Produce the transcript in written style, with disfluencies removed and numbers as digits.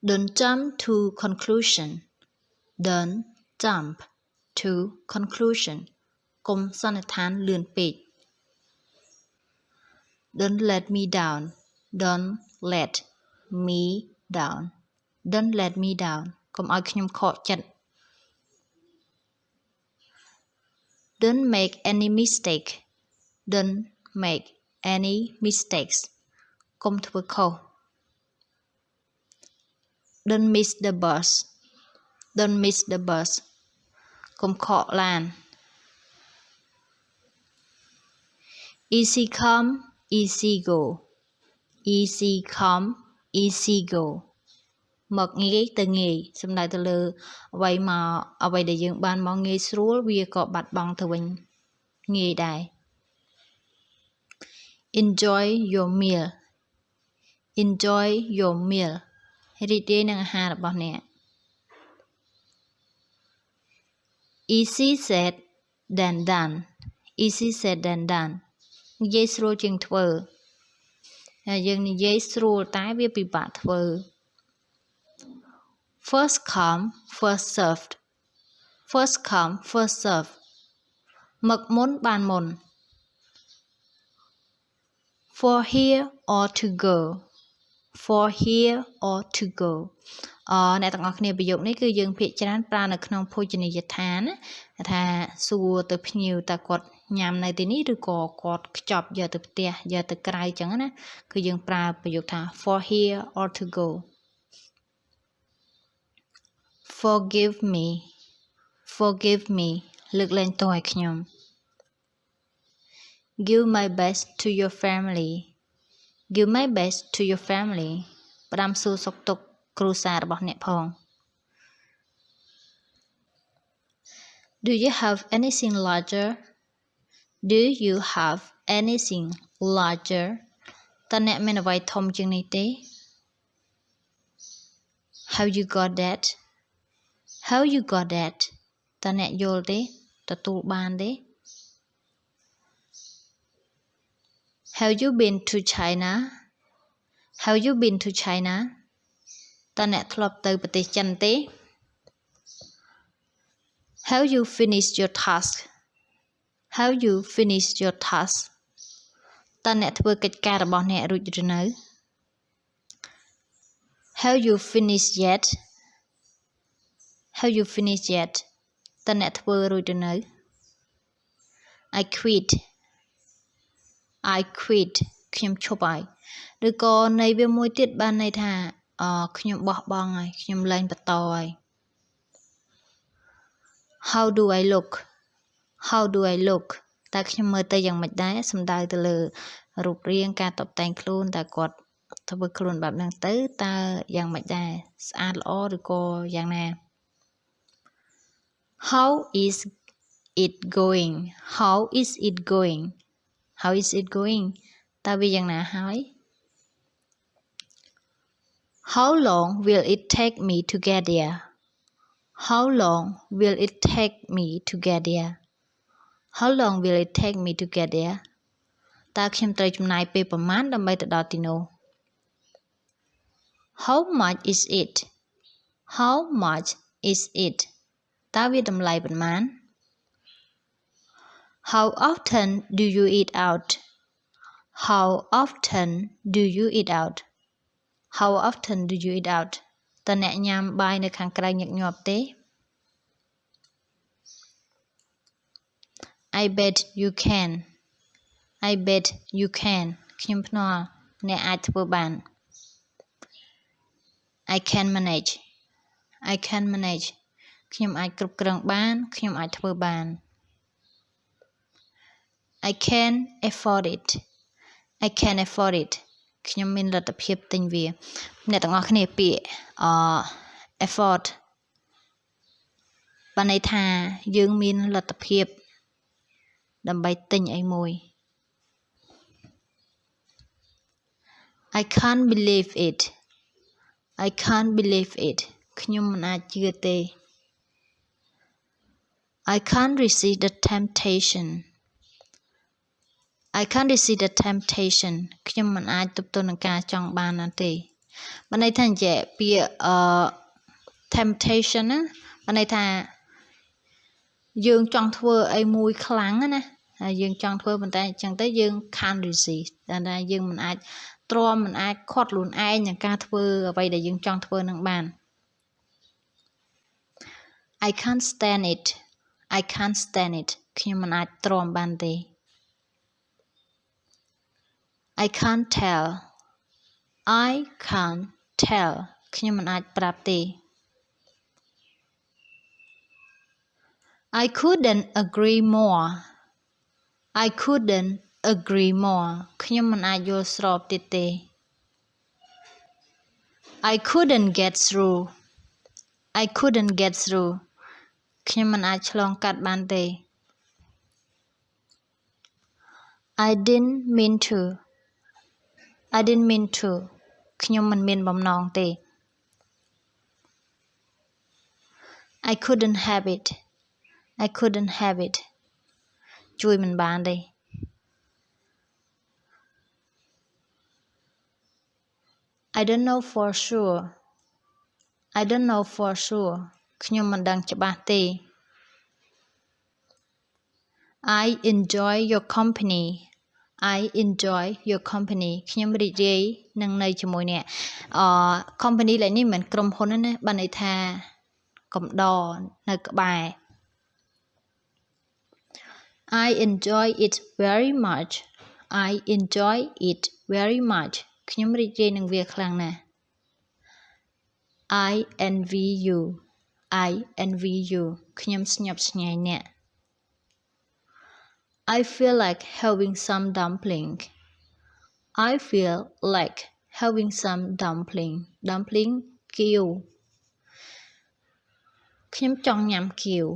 Don't jump to conclusion Don't jump to conclusion កុំសន្និដ្ឋានលឿនពេក Don't let me down Don't let me down Don't let me down កុំឲ្យខ្ញុំខកចិត្ត Don't make any mistake Don't make any mistakes កុំធ្វើខុស Don't miss the bus Don't miss the bus កុំខកឡាន Easy come easy go Easy come easy go មកងាយទៅងាយសំដៅទៅលើអ្វីដែលយើងបានមកងាយស្រួលវាក៏បាត់បង់ទៅវិញងាយដែរ Enjoy your meal Enjoy your meal រីករាយនឹងអាហាររបស់អ្នក Easy said than done Easy said than done និយាយស្រួលជាងធ្វើហើយយើងនិយាយស្រួលតែវាពិបាកធ្វើ First come first served First come first served មកមុនបានមុន For here or to go For here or to go អ្នកទាំងអស់គ្នាប្រយោគនេះគឺយើងភាគច្រើនប្រើនៅក្នុងភោជនីយដ្ឋានណាថាសួរទៅភ្ញៀវតើគាត់ញ៉ាំនៅទីនេះឬក៏គាត់ខ្ចប់យកទៅផ្ទះយកទៅក្រៅអញ្ចឹងណាគឺយើងប្រើប្រយោគថា For here or to go Forgive me Forgive me លើកលែងទោសឲ្យខ្ញុំ Give my best to your family Give my best to your family ផ្ដាំសួរសុខទុក្ខគ្រួសាររបស់អ្នកផង Do you have anything larger Do you have anything larger តើអ្នកមានអ្វីធំជាងនេះទេ How you got that How you got that តើអ្នកយល់ទេទទួលបានទេ Have you been to China Have you been to China តើអ្នកធ្លាប់ទៅប្រទេសចិនទេ Have you finished your task Have you finished your task តើអ្នកធ្វើកិច្ចការរបស់អ្នករួចឬនៅ Have you finished yet Have you finished yet តើអ្នកធ្វើរួចឬនៅ I quit I quit ខ្ញុំឈប់ហើយឬក៏ន័យវាមួយទៀតបានន័យថាខ្ញុំបោះបង់ហើយខ្ញុំលែងបន្តហើយ How do I look How do I look តើខ្ញុំមើលទៅយ៉ាងម៉េចដែរសំដៅទៅលើរូបរាងការតុបតែងខ្លួនតើគាត់ធ្វើខ្លួនបែបហ្នឹងទៅតើយ៉ាងម៉េចដែរស្អាតល្អឬក៏យ៉ាងណា How is it going How is it going How is it going តើវាយ៉ាងណាហើយ How long will it take me to get there How long will it take me to get there How long will it take me to get there តើខ្ញុំត្រូវចំណាយពេលប្រមាណដើម្បីទៅដល់ទីនោះ How much is it How much is it តើវាតម្លៃប៉ុន្មាន How often do you eat out How often do you eat out How often do you eat out តើអ្នកញ៉ាំបាយនៅខាងក្រៅញឹកញាប់ទេ I bet you can I bet you can ខ្ញុំភ្នាល់អ្នកអាចធ្វើបាន I can manage I can manage ខ្ញុំអាចគ្រប់គ្រងបានខ្ញុំអាចធ្វើបាន I can afford it I can afford it ខ្ញុំមានលទ្ធភាពទិញវាអ្នកទាំងអស់គ្នាពាក្យafford បានន័យថាយើងមានលទ្ធភាពដើម្បីទិញអីមួយ I can't believe it I can't believe it ខ្ញុំមិនអាចជឿទេ I can't resist the temptation I can't resist the temptation ខ្ញុំមិនអាចទប់ទល់នឹងការចង់បាននោះទេ bạn này thành dễ bị temptation á bạn này thà dương trong thưa ai mùi kháng á nè dương trong thưa mình ta chẳng tới dương can't resist là dương mình ai trò mình ai khót luôn ai nhà ca thưa vậy để dương trong thưa nâng bàn I can't stand it I can't stand it khi mình ai trò bàn tê I can't tell I can't tell khi mình ai prap tê I couldn't agree more I couldn't agree more ខ្ញុំមិនអាចយល់ស្របទៀតទេ I couldn't get through I couldn't get through ខ្ញុំមិនអាចឆ្លងកាត់បានទេ I didn't mean to I didn't mean to ខ្ញុំមិនមានបំណងទេ I couldn't have it I couldn't have it ជួយមិនបានទេ I don't know for sure I don't know for sure ខ្ញុំមិនដឹងច្បាស់ទេ I enjoy your company I enjoy your company ខ្ញុំរីករាយនឹងនៅជាមួយអ្នកcompany ឡើយនេះមិនក្រុមហ៊ុនទេណាបានន័យថាកំដរនៅក្បែរ I enjoy it very much I enjoy it very much ខ្ញុំរីករាយនឹងវាខ្លាំងណាស់ I envy you I envy you ខ្ញុំស្ញប់ស្ញែងអ្នក I feel like having some dumpling I feel like having some dumpling dumpling គៀវខ្ញុំចង់ញ៉ាំគៀវ